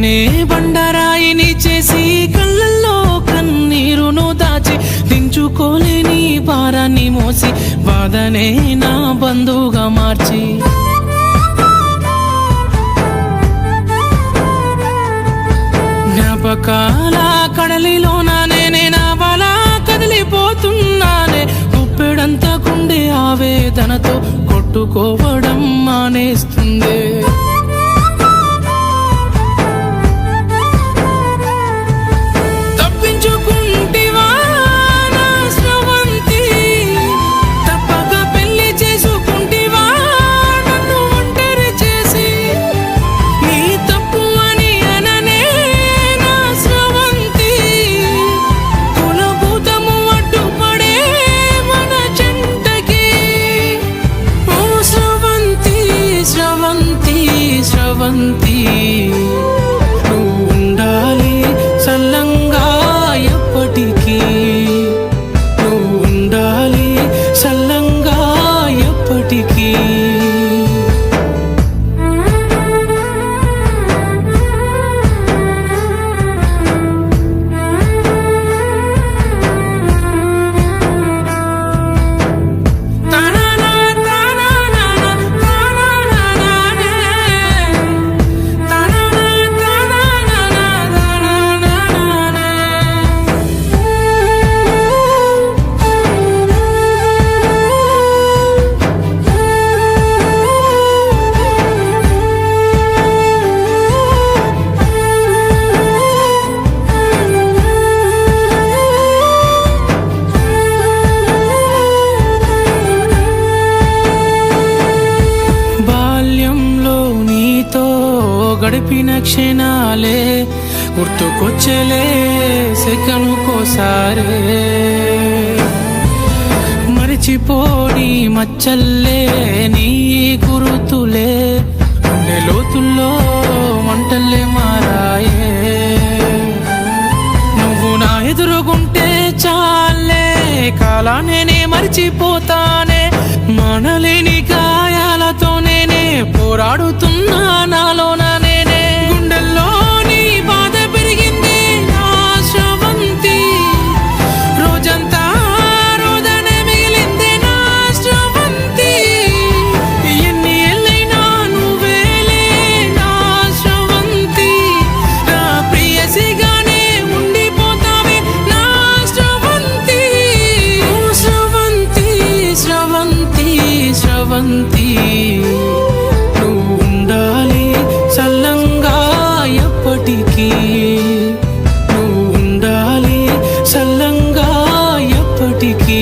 గుండెనే బండరాయిని చేసి కళ్ళల్లో కన్నీరును దాచి దించుకోలేని భారాన్ని మోసి బాధనే నా బంధువుగా మార్చి జ్ఞాపకాల కడలిలోన నేనే నావలా కదిలిపోతున్నానే గుప్పెడంతా గుండె ఆవేదనతో కొట్టుకోవడం మానేస్తుంది స్రవంతి నువ్వు ఉండాలి సల్లంగా ఎప్పటికీ నువ్వు ఉండాలి సల్లంగా ఎప్పటికీ గడిపిన క్షణాలే గుర్తుకొచ్చేలే సెకనుకోసారే మరిచిపోని మచ్చల్లే నీ గురుతులే గుండె లోతుల్లో మంటల్లే మారాయే నువ్వు నా ఎదురుగుంటే చాలే కాలానే మరిచిపోతానే మానలేని గాయాలతో నేనే పోరాడుతున్నా నాలోన స్రవంతి నువ్వు ఉండాలి సల్లంగా ఎప్పటికీ నువ్వు ఉండాలి సల్లంగా ఎప్పటికీ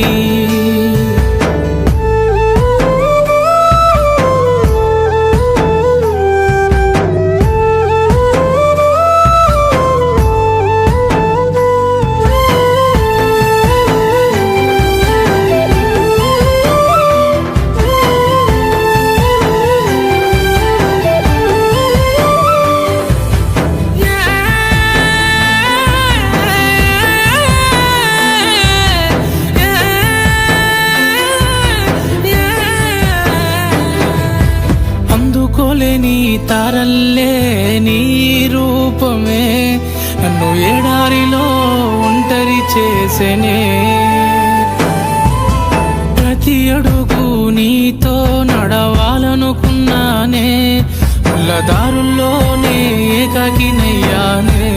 నీ తారల్లే నీ రూపమే నన్ను ఎడారిలో ఒంటరి చేసేనే ప్రతి అడుగు నీతో నడవాలనుకున్నానే ఉల్లదారుల్లోనే ఏకాకినయ్యానే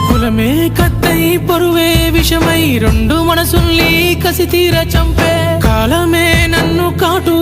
కులమే కత్తై పరువే విషమై రెండు మనసుల్ని కసి తీర చంపే కాలమే నన్ను కాటు